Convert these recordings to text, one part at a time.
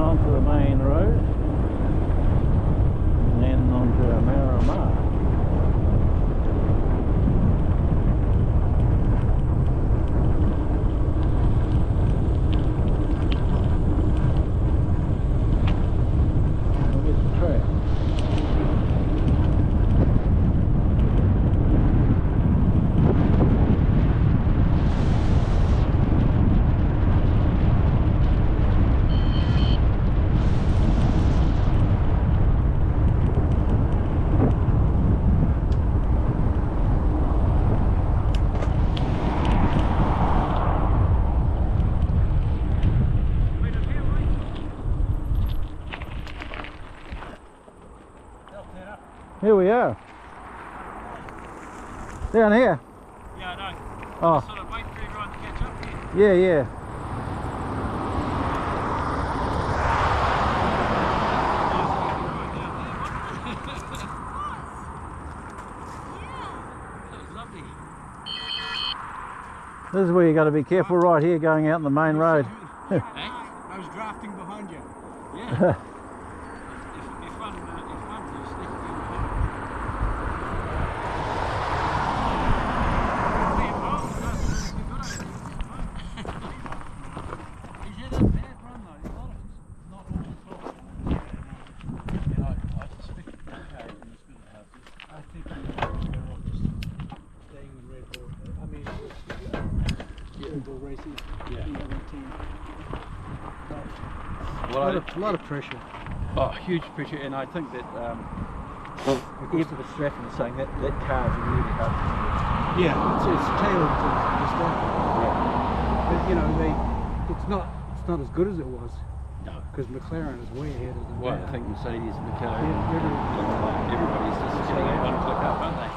onto the main road, and then onto OMARAMA. Look at the track. Here we are. Down here. Yeah, I know. Oh. Sort of wait for everyone to catch up here. Yeah, yeah. That was lovely. This is where you got to be careful right here going out in the main road. I was drafting behind you. Yeah. if one was left He's had a bad run though. A lot of it's not all close. And I suspect okay in this bit of houses. I think we're all just staying in Red Bull. I mean, Red Bull racing. Yeah. Team. Well, A lot of pressure. Oh, huge pressure, and I think that even the Stratton is saying that car's really hard to steer. Yeah, it's tailored to stuff. Yeah. But you know, it's not as good as it was. No. Because McLaren is way ahead of them. Well, I think Mercedes and McLaren, Yeah, everybody's just getting one click up, aren't they?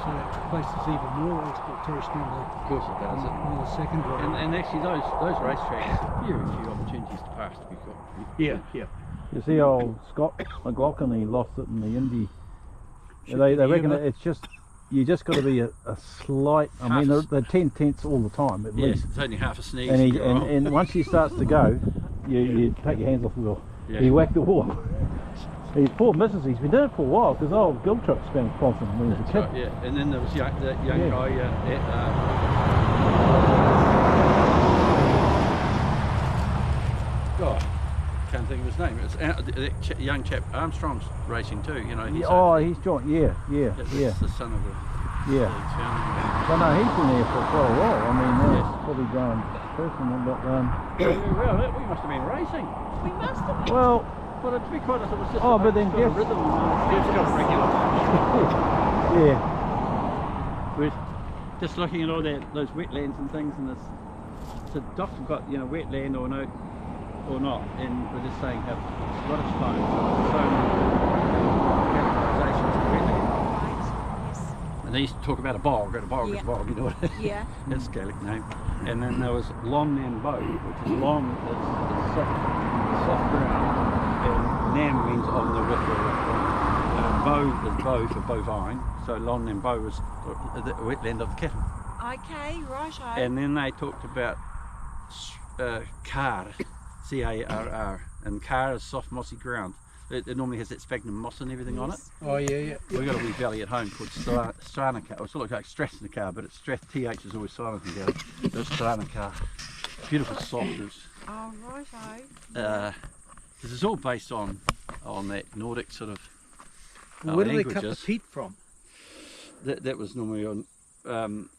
so it places even more expectation on Of course it does. on the second row. And actually, those racetracks, very few opportunities to pass to be got. Yeah. You see old Scott McLaughlin, he lost it in the Indy. They reckon it's just, you just got to be a slight, I mean they're 10/10ths all the time at Yes, least. it's only half a sneeze. And once he starts to go, you take your hands off the wheel. Yeah. He whacked the wall. He poor missus, he's been doing it for a while because old Giltrup's been sponsoring him when he was a kid. Right, yeah, and then there was that young Yeah. guy God, can't think of his name. It's that young chap Armstrong's racing too. You know. He's He's joined. Yeah. That's the son of the. Yeah. But no, he's been there for quite a while. I mean, that's probably going personal, but Well, we must have been racing. We must have been. well, Well, to be quite honest, it was just. but then got a Jeff's- rhythm. Jeff's got a regular. yeah. We're just looking at all those wetlands and things, and this. So Doc's got wetland or no, or not, and we're just saying how a lot of stones, so many categorisations of wetland. Right. Yes. And they used to talk about a bog, and a bog is Yeah. a bog, you know what it is? Yeah. That's Gaelic name. And then there was Long Nam Bow, which is long, it's soft ground, and Nam means on the river. Bow is bow for bovine, so Long Nam Bow was the wetland of the cattle. Okay, righto. And then they talked about Carr, C-A-R-R, and Carr is soft mossy ground. It normally has that sphagnum moss and everything on it. Oh yeah. We've got a wee valley at home called Stranacar. It's looks like Strathnacar, but it's TH is always silent in Gaelic. It's Stranacar. Beautiful soft. Oh, righto. This is all based on that Nordic sort of Where do they languages. cut the peat from? That was normally on. Putting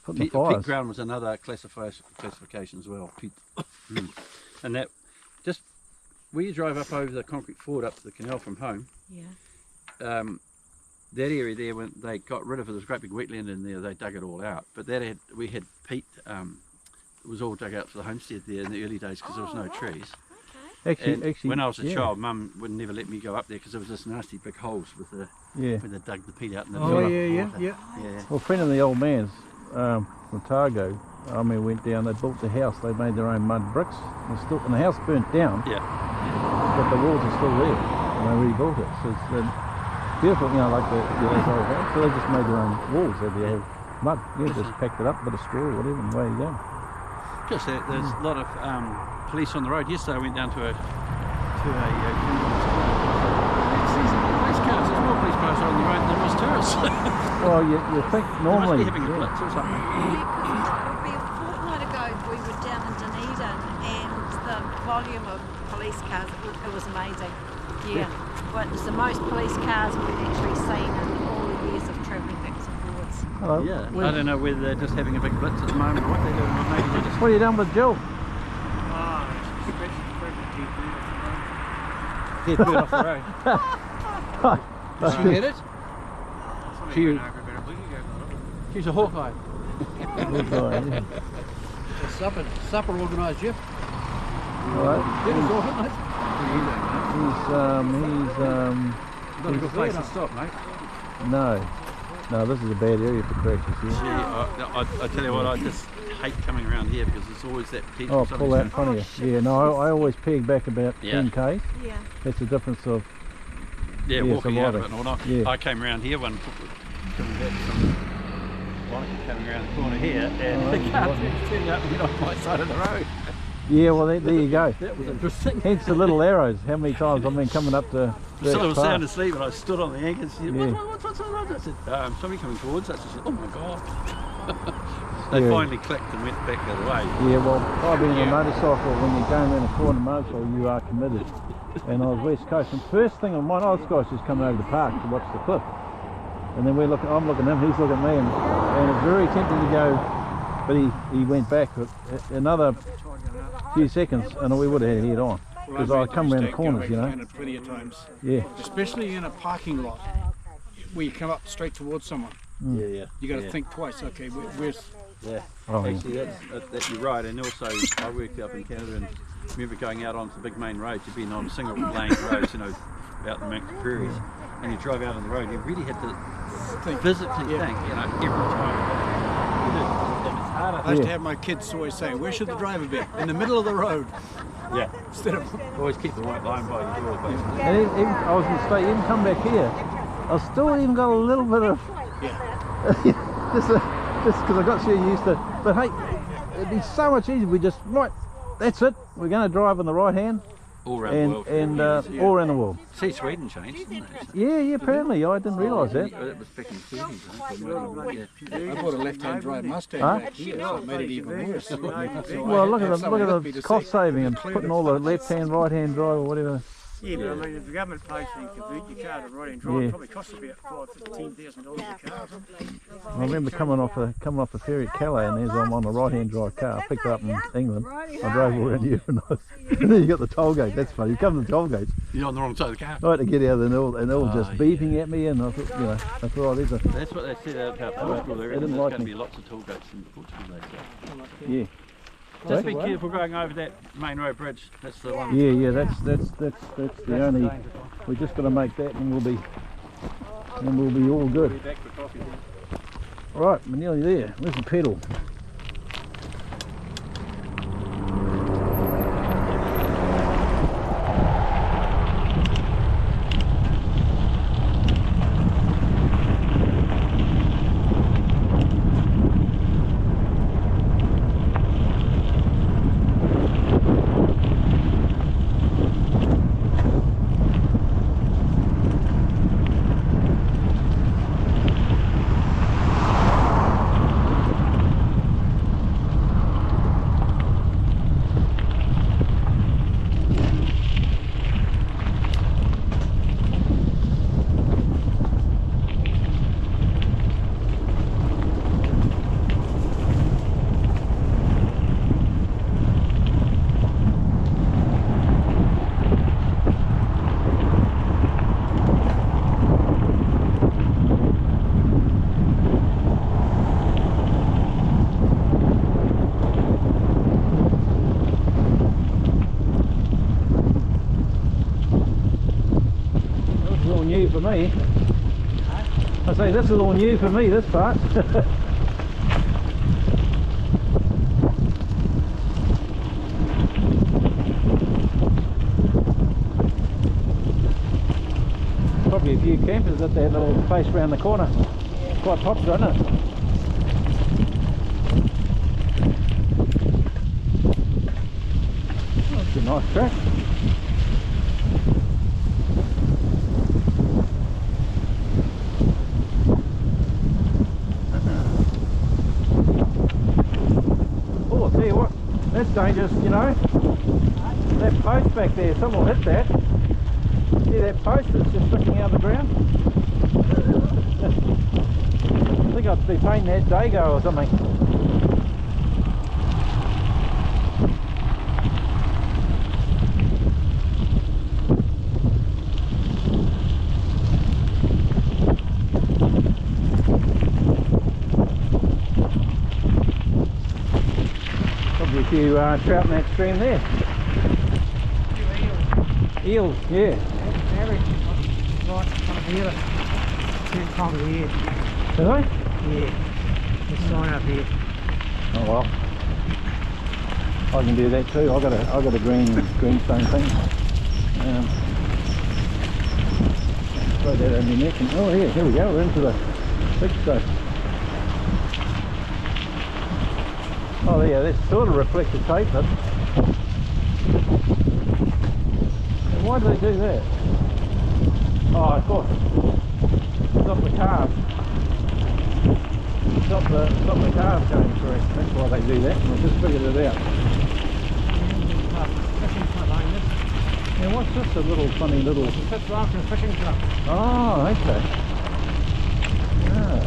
the Peat fires. ground was another classification as well. Peat. And that just where you drive up over the concrete ford up to the canal from home. Yeah. That area there, when they got rid of it, there was a great big wetland in there. They dug it all out, but we had peat. It was all dug out for the homestead there in the early days because there was no trees. Okay. Actually, when I was a yeah. child, Mum would never let me go up there because there was this nasty big holes with the when they dug the peat out in the Oh water. yeah. Well, a friend of the old man's from Otago, I mean, went down. They built the house. They made their own mud bricks. And the house burnt down. Yeah. But the walls are still there, and they rebuilt it. So it's beautiful, you know, like the old house. So they just made their own walls. They're the old mud. Yeah, just packed it up, bit of straw, whatever, and away you go. Just there's a lot of police on the road. Yesterday I went down to to a it's these police cars. There's more police cars on the road than there was tourists. Well, you think They normally. must be having a blitz or something. It would be a fortnight ago we were down in Dunedin and the volume of police cars, it was amazing. Yeah. But it's the most police cars we've actually seen in all the years of travelling backwards and forwards. Hello. Yeah, I don't know whether they're just having a big blitz at the moment or what they're doing, or maybe they're just... What are you done with Jill? Dead bird off the road. Did you get it? She's a Hawkeye. Good guy, yeah. Supper organised, Jeff. All right. Dinner's organised. Not a good place to stop, mate. No, this is a bad area for crashes Gee, here. I tell you what, I just hate coming around here because it's always that potential. Oh, pull that in front of you. Yeah, no, I always peg back about Yeah. 10 k's. Yeah. That's the difference of, Yeah, yeah, walking some out of lighting. it and all. Yeah. I came around here coming back from coming around the corner here, and Oh, the that's car lovely. turned up and went off my side of the road. yeah, well, there you go. That was interesting. Hence the little arrows. How many times I've been coming up to that So I was path. sound asleep and I stood on the anchor and said, Yeah. what's on? I said, somebody coming towards us. I said, oh my God. They Yeah. finally clicked and went back the other way. Yeah, well, I've been on a motorcycle. When you're going around a corner motorcycle, you are committed. And I was West Coast, and first thing on my old guy's just coming over the park to watch the cliff. And then I'm looking at him, he's looking at me, and it's very tempting to go, but he went back another few seconds, and we would have had it head on. Because I come around the corners, you know. Done it plenty of times, Yeah. especially in a parking lot where you come up straight towards someone. Yeah. You got to Yeah. think twice. Okay, where's Yeah. Oh, yeah. Actually, that's you're right. And also, I worked up in Canada and remember going out onto the big main roads. You've been on single lane roads, you know, out the mountain prairies, and you drive out on the road. You really had to physically think, you know, every time. It's harder. I used to have my kids always say, "Where should the driver be? In the middle of the road." Yeah. Instead of Always keep the white line by your door, basically. And even, I was going to say, even come back here, I've still even got a little bit of, yeah. just because I got so used to, but hey, it'd be so much easier if we just, right, that's it, we're going to drive on the right hand, All around the and, world. and all around the world. See, Sweden changed, didn't they? Yeah, apparently, I didn't realise that. That was back in the 30s, I think. Yeah. I bought a left-hand drive Mustang Huh? back here, so it made it even worse. Well, look at the cost saving and putting all the left hand, right hand drive or whatever. Yeah, but I mean, if the government pays for you to convert your car to right-hand drive, Yeah. it probably costs about $10,000 a car. I remember coming off the ferry at Calais, and there's I'm on a right hand drive car. I picked it up in England. I drove all around here, and then you got the toll gate. That's funny. You come to the toll gates. You're on the wrong side of the car. I had to get out and all just Oh, beeping at me, and I thought, I thought, oh, there's a That's what they said about Portugal. There didn't is like going to me. be lots of toll gates in Portugal, they say. yeah. Just be Right. careful going over that main road bridge. That's the one. Yeah, that's the only. We just got to make that, and we'll be all good. Back for coffee. All right, we're nearly there. Where's the pedal? New for me. I say this is all new for me, this part. Probably a few campers at that little place around the corner. Quite popular, isn't it? Oh, it's a nice track. dangerous, you know. That post back there, someone will hit that. See that post that's just sticking out of the ground? I think I'd be painting that Dago or something. Probably a few trout in that stream there. Eels, yeah. Very right up here. Same time of the year. Do they? Yeah. The sign up here. Oh well. I can do that too. I got a greenstone thing. Throw that on your neck and oh yeah, here we go. We're into the big stuff. Oh yeah, that's sort of reflective tape, but why do they do that? Oh, of course. Stop the cars. Stop the cars going through. That's why they do that. I just figured it out. Fishing club, ain't it? Yeah, what's this? A little funny little. It's a fifth after a fishing club. Oh, okay. Yeah.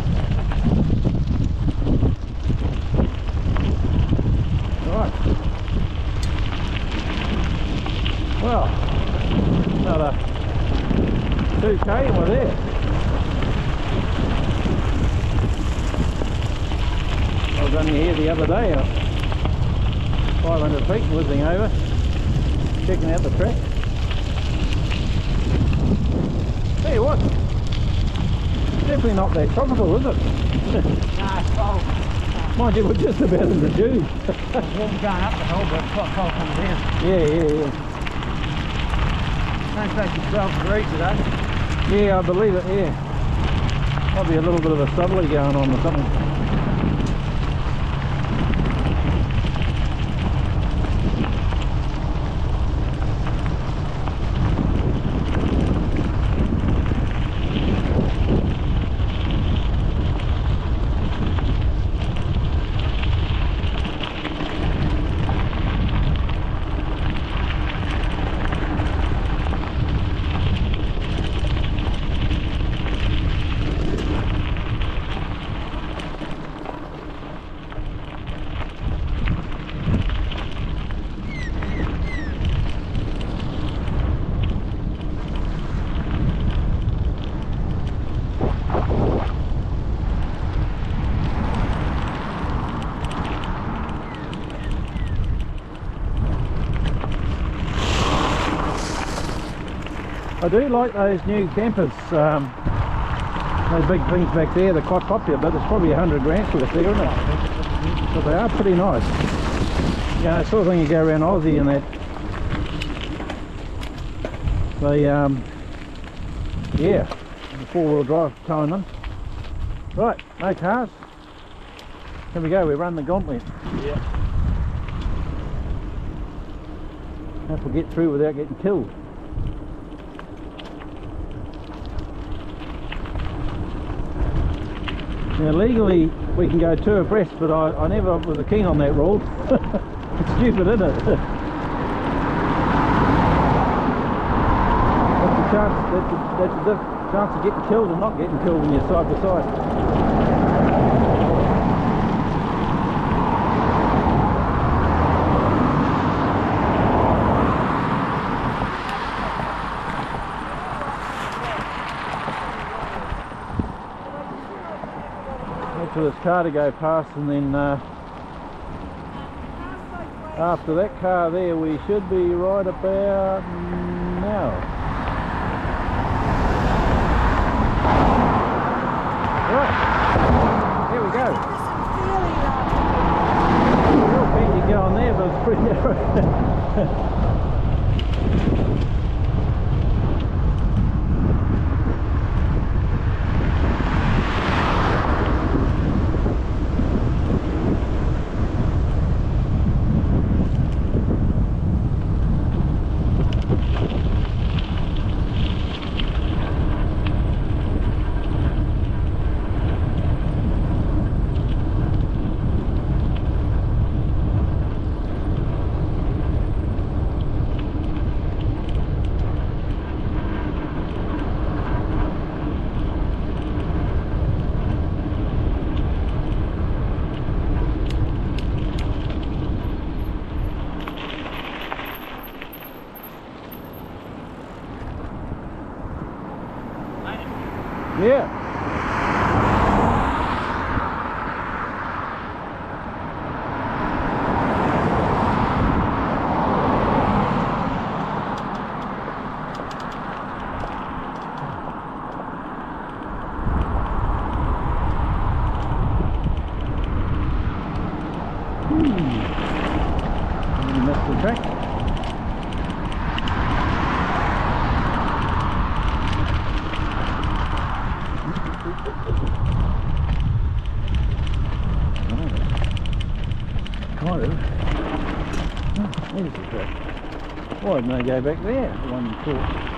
Right. Well, another 2k and we're there. I was only here the other day, 500 feet, whizzing over, checking out the track. Hey, what? Definitely not that tropical, is it? Nah, it's cold. Mind you, we're just about in the June. It's warm going up the hill, but it's quite cold coming down. Yeah. Don't take you 12 degrees today. Yeah, I believe it, yeah. Might be a little bit of a southerly going on or something. I do like those new campers, those big things back there. They're quite popular, but it's probably 100 grand worth there, isn't it? But they are pretty nice. Yeah, it's sort of thing you go around Aussie and that. They, yeah, the 4-wheel drive towing them. Right, no cars. Here we go, we run the gauntlet. Yeah. Hope we'll get through without getting killed. Now legally we can go 2 abreast, but I never was keen on that rule. It's stupid, isn't it? That's the chance, that's the chance of getting killed and not getting killed when you're side by side. For this car to go past, and then after that car there we should be right about now. Right, here we go. Real keen to get on there, but it's pretty narrow. Yeah. Missed the track. Kind of. Oh, there's the track. Why didn't they go back there? The one you caught.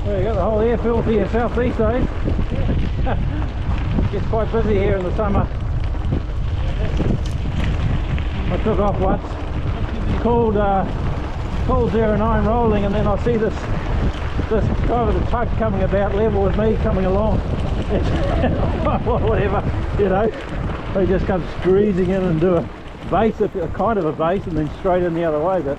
The whole airfield to yourself these days. Gets quite busy here in the summer. I took off once, called 09 rolling, and then I see this guy with a truck coming about level with me coming along. Whatever, you know. He just comes greasing in and do a base, a kind of a base, and then straight in the other way. But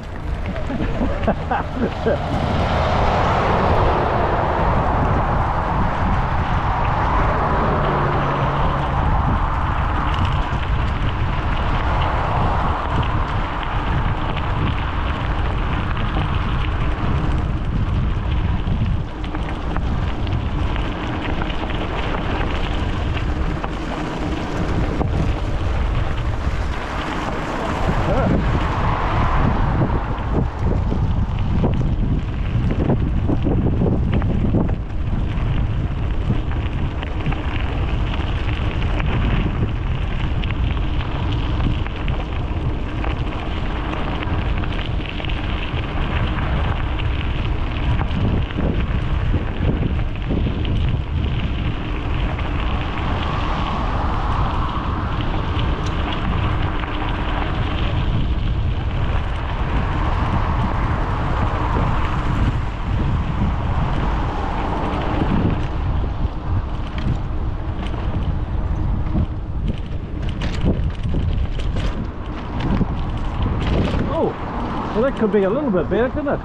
Well, that could be a little bit better, couldn't it?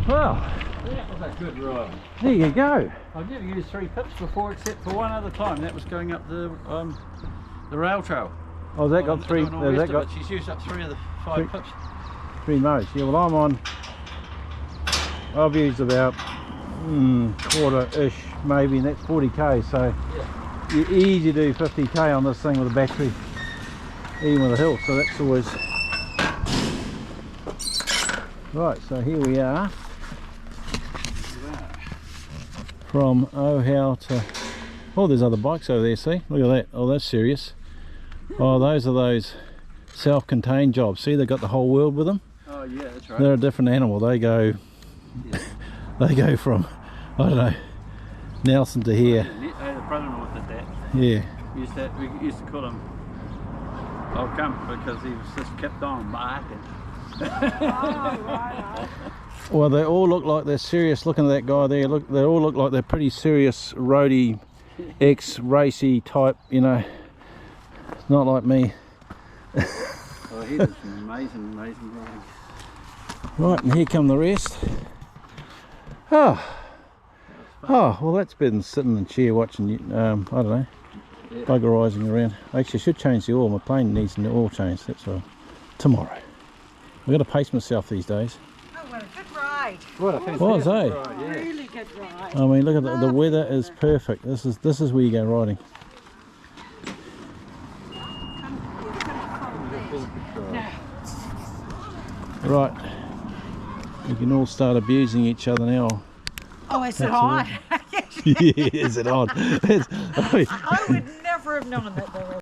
Well, That was a good ride. there you go. I've never used 3 pips before, except for one other time. That was going up the rail trail. Oh, that got three. Has That got she's used up 3 of the 5 pips. 3 modes. Yeah, well, I'm on. I've used about quarter-ish, maybe, and that's 40k. So you easy do 50k on this thing with a battery, even with a hill. So that's always right. So here we are from OHAU to. Oh, there's other bikes over there. See, look at that. Oh, that's serious. Oh, those are those self-contained jobs. See, they've got the whole world with them. Oh yeah, that's right. They're a different animal. They go, they go from, I don't know, Nelson to here. The brother-in-law did that. Yeah. We used to call him Old Gump because he was just kept on barking. Well, they all look like they're serious. Looking at that guy there, look, they all look like they're pretty serious roadie, ex-racy type. You know, it's not like me. Oh, he did some amazing riding. Right, and here come the rest. Oh, well, that's better than sitting in the chair watching, I don't know, buggerising around. Actually, I should change the oil. My plane needs an oil change, that's all. Tomorrow. I've got to pace myself these days. Oh, what a good ride. What a fantastic Was, eh? ride, yeah. Really good ride. I mean, look at the weather is perfect. This is where you go riding. Right, we can all start abusing each other now. Oh, is it That's on? Yeah, is it on? I would never have known that there was